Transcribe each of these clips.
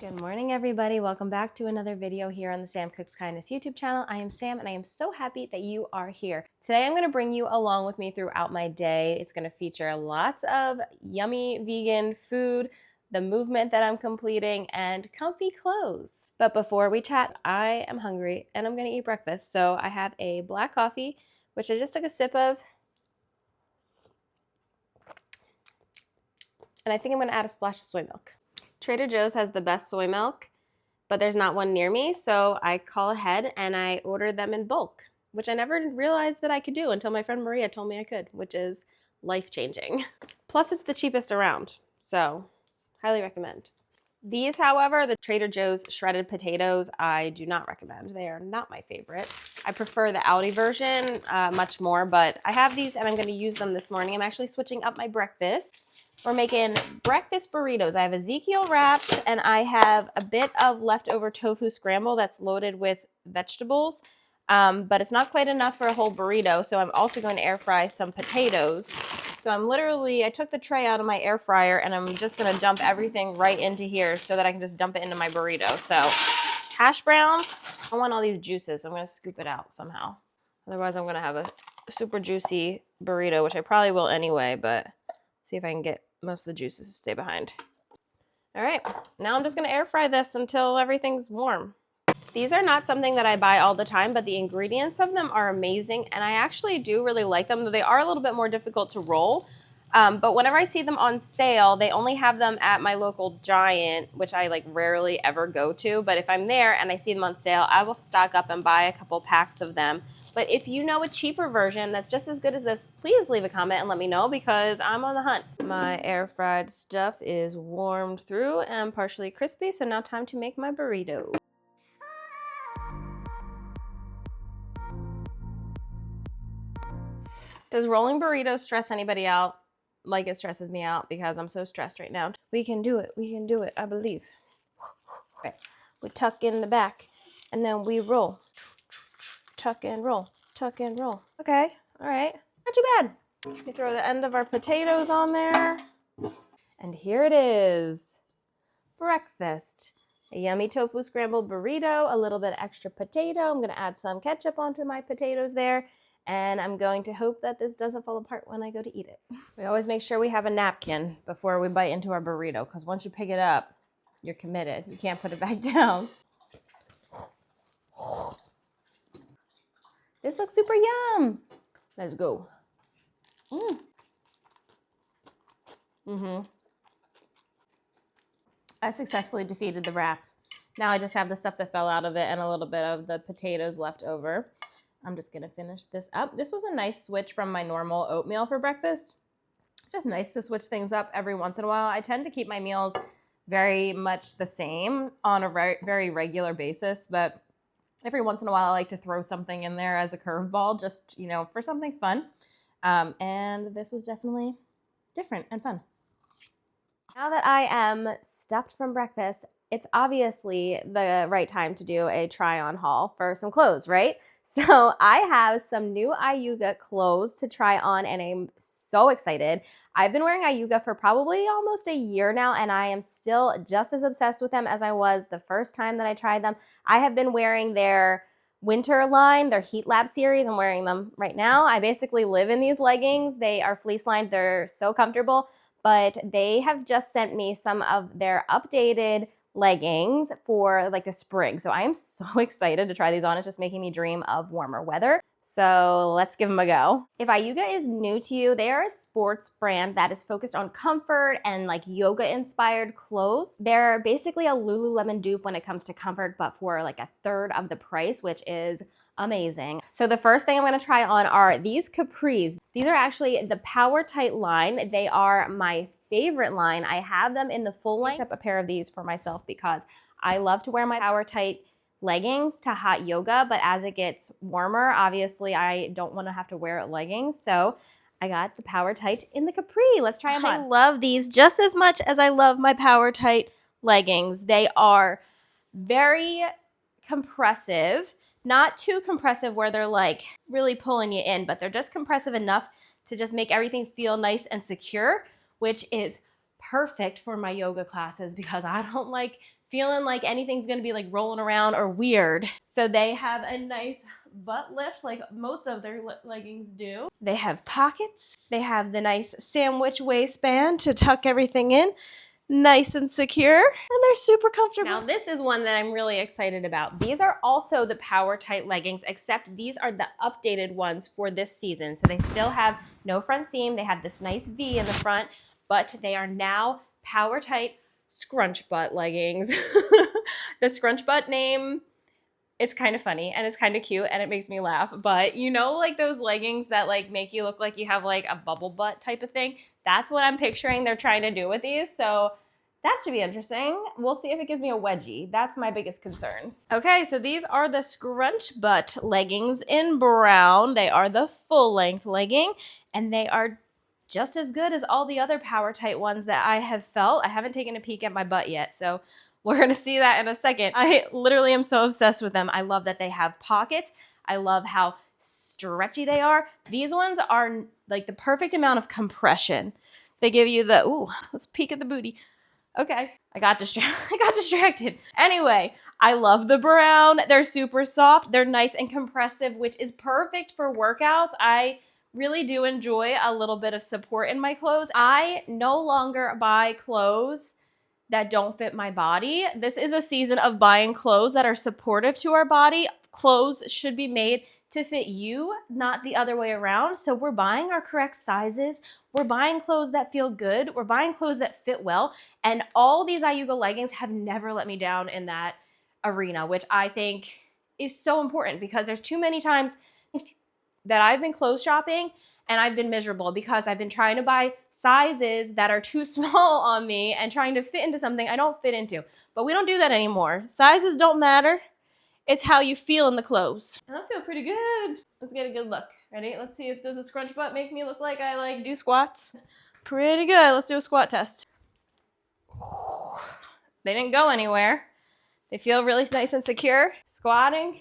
Good morning, everybody. Welcome back to another video here on the Sam Cooks Kindness YouTube channel. I am Sam, and I am so happy that you are here. Today, I'm going to bring you along with me throughout my day. It's going to feature lots of yummy vegan food, the movement that I'm completing, and comfy clothes. But before we chat, I am hungry, and I'm going to eat breakfast. So I have a black coffee, which I just took a sip of. And I think I'm going to add a splash of soy milk. Trader Joe's has the best soy milk, but there's not one near me, so I call ahead and I order them in bulk, which I never realized that I could do until my friend Maria told me I could, which is life-changing. Plus, it's the cheapest around, so highly recommend. These, however, the Trader Joe's shredded potatoes, I do not recommend. They are not my favorite. I prefer the Aldi version much more, but I have these and I'm going to use them this morning. I'm actually switching up my breakfast. We're making breakfast burritos. I have Ezekiel wraps and I have a bit of leftover tofu scramble that's loaded with vegetables, but it's not quite enough for a whole burrito, so I'm also going to air fry some potatoes. So I took the tray out of my air fryer and I'm just going to dump everything right into here so that I can just dump it into my burrito. So hash browns. I want all these juices, so I'm going to scoop it out somehow. Otherwise, I'm going to have a super juicy burrito, which I probably will anyway, but see if I can get most of the juices to stay behind. All right, now I'm just going to air fry this until everything's warm. These are not something that I buy all the time, but the ingredients of them are amazing, and I actually do really like them, though they are a little bit more difficult to roll. But whenever I see them on sale, they only have them at my local Giant, which I rarely ever go to. But if I'm there and I see them on sale, I will stock up and buy a couple packs of them. But if you know a cheaper version that's just as good as this, please leave a comment and let me know because I'm on the hunt. My air fried stuff is warmed through and partially crispy, so now time to make my burrito. Does rolling burritos stress anybody out like it stresses me out? Because I'm so stressed right now. We can do it. We can do it. I believe. Okay. We tuck in the back and then we roll. Tuck and roll. Tuck and roll. Okay. All right. Not too bad. We throw the end of our potatoes on there. And here it is. Breakfast. A yummy tofu scrambled burrito, a little bit of extra potato. I'm going to add some ketchup onto my potatoes there. And I'm going to hope that this doesn't fall apart when I go to eat it. We always make sure we have a napkin before we bite into our burrito, because once you pick it up, you're committed. You can't put it back down. This looks super yum. Let's go. I successfully defeated the wrap. Now I just have the stuff that fell out of it and a little bit of the potatoes left over. I'm just gonna finish this up. This was a nice switch from my normal oatmeal for breakfast. It's just nice to switch things up every once in a while. I tend to keep my meals very much the same on a very regular basis, but every once in a while I like to throw something in there as a curveball, just, for something fun. And this was definitely different and fun. Now that I am stuffed from breakfast, it's obviously the right time to do a try-on haul for some clothes, right? So I have some new Iuga clothes to try on, and I'm so excited. I've been wearing Iuga for probably almost a year now, and I am still just as obsessed with them as I was the first time that I tried them. I have been wearing their winter line, their Heat Lab series. I'm wearing them right now. I basically live in these leggings. They are fleece lined. They're so comfortable, but they have just sent me some of their updated leggings for the spring. So I am so excited to try these on. It's just making me dream of warmer weather. So let's give them a go. If Iuga is new to you, they are a sports brand that is focused on comfort and yoga inspired clothes. They're basically a Lululemon dupe when it comes to comfort, but for a third of the price, which is amazing. So the first thing I'm going to try on are these capris. These are actually the Power Tight line. They are my favorite line. I have them in the full length. I picked up a pair of these for myself because I love to wear my Power Tight leggings to hot yoga, but as it gets warmer, obviously I don't want to have to wear leggings. So I got the Power Tight in the capri. Let's try them on. I love these just as much as I love my Power Tight leggings. They are very compressive, not too compressive where they're really pulling you in, but they're just compressive enough to just make everything feel nice and secure, which is perfect for my yoga classes because I don't like feeling like anything's gonna be like rolling around or weird. So they have a nice butt lift like most of their leggings do. They have pockets. They have the nice sandwich waistband to tuck everything in. Nice and secure, and they're super comfortable. Now this is one that I'm really excited about. These are also the Power Tight leggings, except these are the updated ones for this season. So they still have no front seam. They have this nice V in the front, but they are now Power Tight scrunch butt leggings. The scrunch butt name, it's kind of funny and it's kind of cute and it makes me laugh, but you know, like those leggings that like make you look like you have like a bubble butt type of thing. That's what I'm picturing they're trying to do with these. So that should be interesting. We'll see if it gives me a wedgie. That's my biggest concern. Okay, so these are the scrunch butt leggings in brown. They are the full length legging and they are just as good as all the other Power Tight ones that I have felt. I haven't taken a peek at my butt yet, so we're gonna see that in a second. I literally am so obsessed with them. I love that they have pockets. I love how stretchy they are. These ones are like the perfect amount of compression. They give you the, ooh, let's peek at the booty. Okay, I got distracted. Anyway, I love the brown. They're super soft. They're nice and compressive, which is perfect for workouts. I really do enjoy a little bit of support in my clothes. I no longer buy clothes that don't fit my body. This is a season of buying clothes that are supportive to our body. Clothes should be made to fit you, not the other way around. So we're buying our correct sizes. We're buying clothes that feel good. We're buying clothes that fit well. And all these Iuga leggings have never let me down in that arena, which I think is so important because there's too many times that I've been clothes shopping and I've been miserable because I've been trying to buy sizes that are too small on me and trying to fit into something I don't fit into. But we don't do that anymore. Sizes don't matter. It's how you feel in the clothes. And I feel pretty good. Let's get a good look. Ready? Let's see if does a scrunch butt make me look like I like do squats. Pretty good. Let's do a squat test. They didn't go anywhere. They feel really nice and secure. Squatting,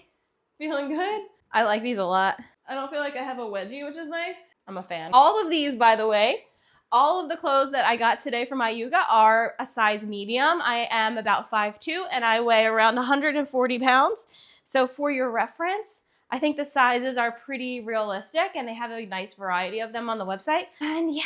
feeling good. I like these a lot. I don't feel like I have a wedgie, which is nice. I'm a fan. All of these, by the way, all of the clothes that I got today from Iuga are a size medium. I am about 5'2" and I weigh around 140 pounds. So for your reference, I think the sizes are pretty realistic and they have a nice variety of them on the website. And yeah,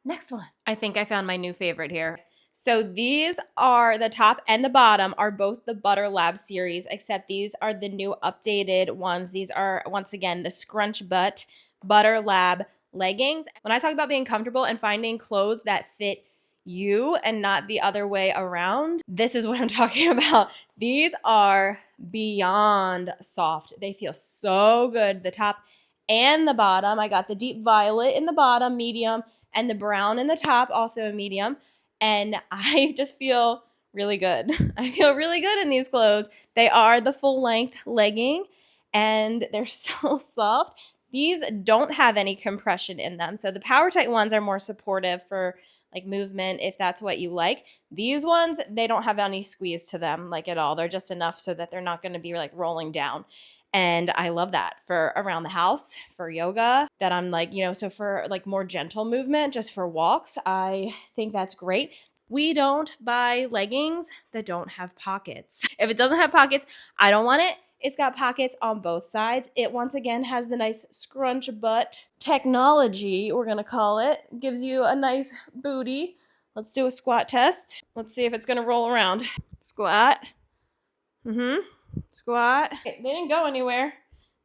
next one. I think I found my new favorite here. So these are the top and the bottom are both the Butter Lab series, except these are the new updated ones. These are, once again, the Scrunch Butt Butter Lab leggings. When I talk about being comfortable and finding clothes that fit you and not the other way around, this is what I'm talking about. These are beyond soft. They feel so good, the top and the bottom. I got the deep violet in the bottom, medium, and the brown in the top, also a medium. And I just feel really good. I feel really good in these clothes. They are the full length legging and they're so soft. These don't have any compression in them. So the Power Tight ones are more supportive for like movement if that's what you like. These ones, they don't have any squeeze to them like at all. They're just enough so that they're not going to be like rolling down. And I love that for around the house, for yoga, that I'm like, you know, so for like more gentle movement, just for walks, I think that's great. We don't buy leggings that don't have pockets. If it doesn't have pockets, I don't want it. It's got pockets on both sides. It once again has the nice scrunch butt technology, we're gonna call it. Gives you a nice booty. Let's do a squat test. Let's see if it's gonna roll around. Squat. Squat. They didn't go anywhere.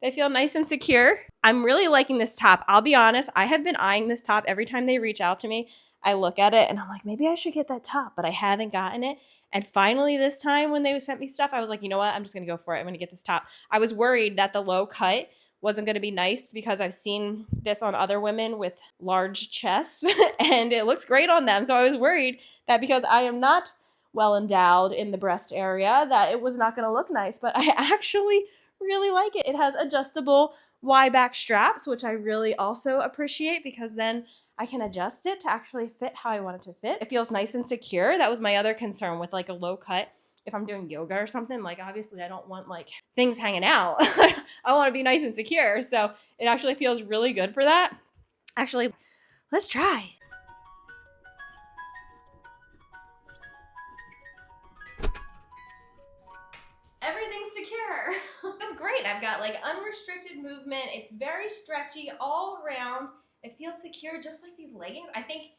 They feel nice and secure. I'm really liking this top. I'll be honest, I have been eyeing this top every time they reach out to me. I look at it and I'm like, maybe I should get that top, but I haven't gotten it. And finally this time when they sent me stuff, I was like, you know what? I'm just going to go for it. I'm going to get this top. I was worried that the low cut wasn't going to be nice because I've seen this on other women with large chests and it looks great on them. So I was worried that because I am not well endowed in the breast area that it was not going to look nice, but I actually really like it. It has adjustable Y-back straps, which I really also appreciate because then I can adjust it to actually fit how I want it to fit. It feels nice and secure. That was my other concern with like a low cut. If I'm doing yoga or something, like obviously I don't want like things hanging out. I want to be nice and secure. So it actually feels really good for that. Actually, let's try. winter. It's great. I've got like unrestricted movement. It's very stretchy all around. It feels secure, just like these leggings. I think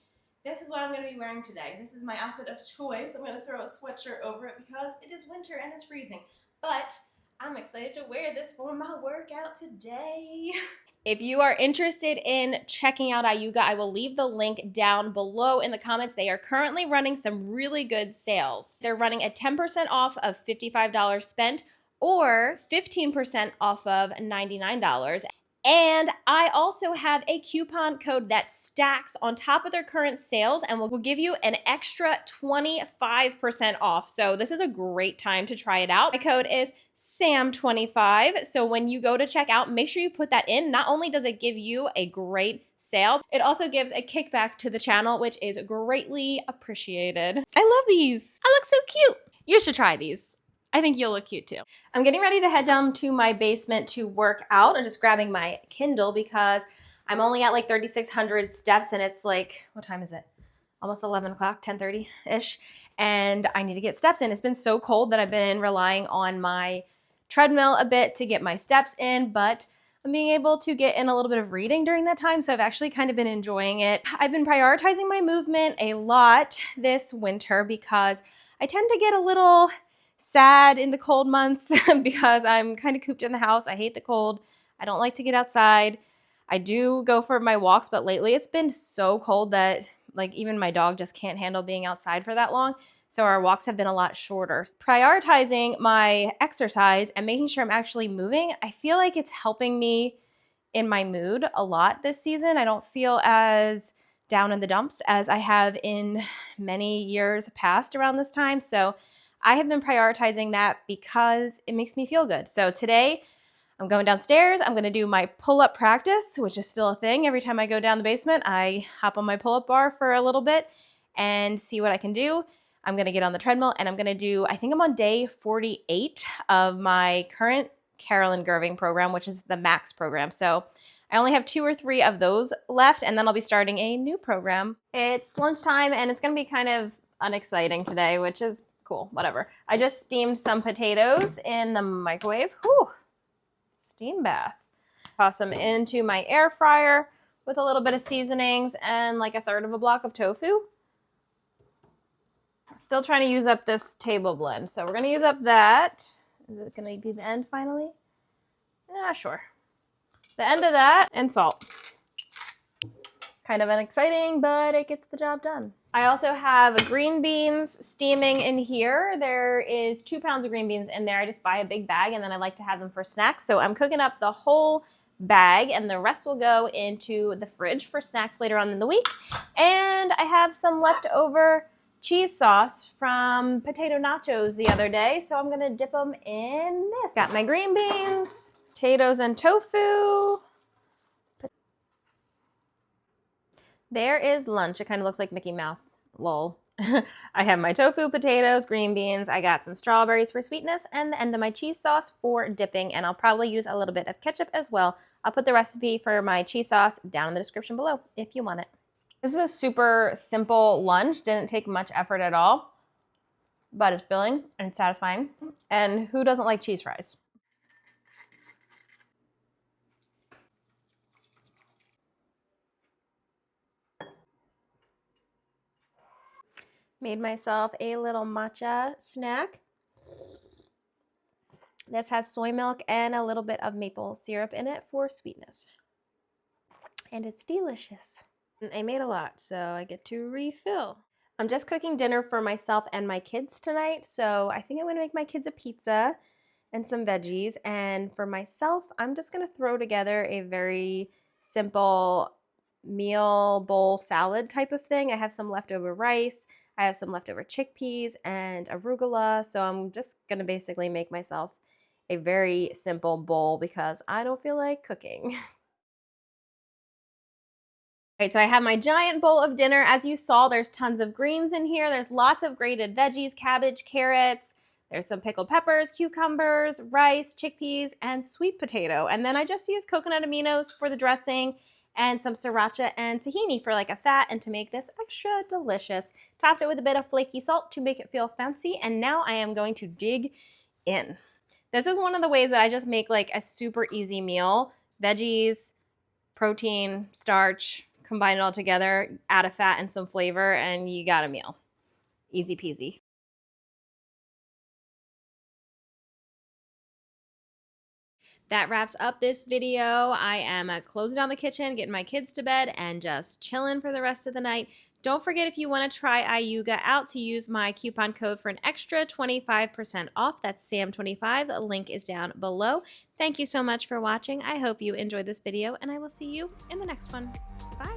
this is what I'm going to be wearing today. This is my outfit of choice. I'm going to throw a sweatshirt over it because it is winter and it's freezing. But I'm excited to wear this for my workout today. If you are interested in checking out Iuga, I will leave the link down below in the comments. They are currently running some really good sales. They're running a 10% off of $55 spent or 15% off of $99. And I also have a coupon code that stacks on top of their current sales and will give you an extra 25% off. So this is a great time to try it out. My code is SAM25. So when you go to check out, make sure you put that in. Not only does it give you a great sale, it also gives a kickback to the channel, which is greatly appreciated. I love these. I look so cute. You should try these. I think you'll look cute too. I'm getting ready to head down to my basement to work out. I'm just grabbing my Kindle because I'm only at like 3,600 steps and it's like, what time is it? Almost 11 o'clock, 10:30-ish. And I need to get steps in. It's been so cold that I've been relying on my treadmill a bit to get my steps in, but I'm being able to get in a little bit of reading during that time. So I've actually kind of been enjoying it. I've been prioritizing my movement a lot this winter because I tend to get a little sad in the cold months because I'm kind of cooped in the house. I hate the cold. I don't like to get outside. I do go for my walks, but lately it's been so cold that like even my dog just can't handle being outside for that long. So our walks have been a lot shorter. Prioritizing my exercise and making sure I'm actually moving, I feel like it's helping me in my mood a lot this season. I don't feel as down in the dumps as I have in many years past around this time. So I have been prioritizing that because it makes me feel good. So today I'm going downstairs. I'm going to do my pull-up practice, which is still a thing. Every time I go down the basement, I hop on my pull-up bar for a little bit and see what I can do. I'm going to get on the treadmill and I'm going to do, I think I'm on day 48 of my current Carolyn Gerving program, which is the Max program. So I only have 2 or 3 of those left and then I'll be starting a new program. It's lunchtime and it's going to be kind of unexciting today, which is cool, whatever. I just steamed some potatoes in the microwave. Whew, steam bath. Toss them into my air fryer with a little bit of seasonings and like 1/3 of a block of tofu. Still trying to use up this table blend. So we're going to use up that. Is it going to be the end finally? Yeah, sure. The end of that and salt. Kind of unexciting, but it gets the job done. I also have green beans steaming in here. There is 2 pounds of green beans in there. I just buy a big bag and then I like to have them for snacks. So I'm cooking up the whole bag and the rest will go into the fridge for snacks later on in the week. And I have some leftover cheese sauce from potato nachos the other day. So I'm gonna dip them in this. Got my green beans, potatoes and tofu. There is lunch. It kind of looks like Mickey Mouse. Lol. I have my tofu, potatoes, green beans. I got some strawberries for sweetness and the end of my cheese sauce for dipping. And I'll probably use a little bit of ketchup as well. I'll put the recipe for my cheese sauce down in the description below if you want it. This is a super simple lunch. Didn't take much effort at all, but it's filling and satisfying. And who doesn't like cheese fries? Made myself a little matcha snack. This has soy milk and a little bit of maple syrup in it for sweetness. And it's delicious. I made a lot, so I get to refill. I'm just cooking dinner for myself and my kids tonight, so I think I'm gonna make my kids a pizza and some veggies. And for myself, I'm just gonna throw together a very simple meal bowl salad type of thing. I have some leftover rice. I have some leftover chickpeas and arugula. So I'm just going to basically make myself a very simple bowl because I don't feel like cooking. All right, so I have my giant bowl of dinner. As you saw, there's tons of greens in here. There's lots of grated veggies, cabbage, carrots. There's some pickled peppers, cucumbers, rice, chickpeas, and sweet potato. And then I just use coconut aminos for the dressing and some sriracha and tahini for like a fat and to make this extra delicious. Topped it with a bit of flaky salt to make it feel fancy. And now I am going to dig in. This is one of the ways that I just make like a super easy meal. Veggies, protein, starch, combine it all together, add a fat and some flavor, and you got a meal. Easy peasy. That wraps up this video. I am closing down the kitchen, getting my kids to bed, and just chilling for the rest of the night. Don't forget, if you want to try Iuga out, to use my coupon code for an extra 25% off. That's SAM25. The link is down below. Thank you so much for watching. I hope you enjoyed this video, and I will see you in the next one. Bye.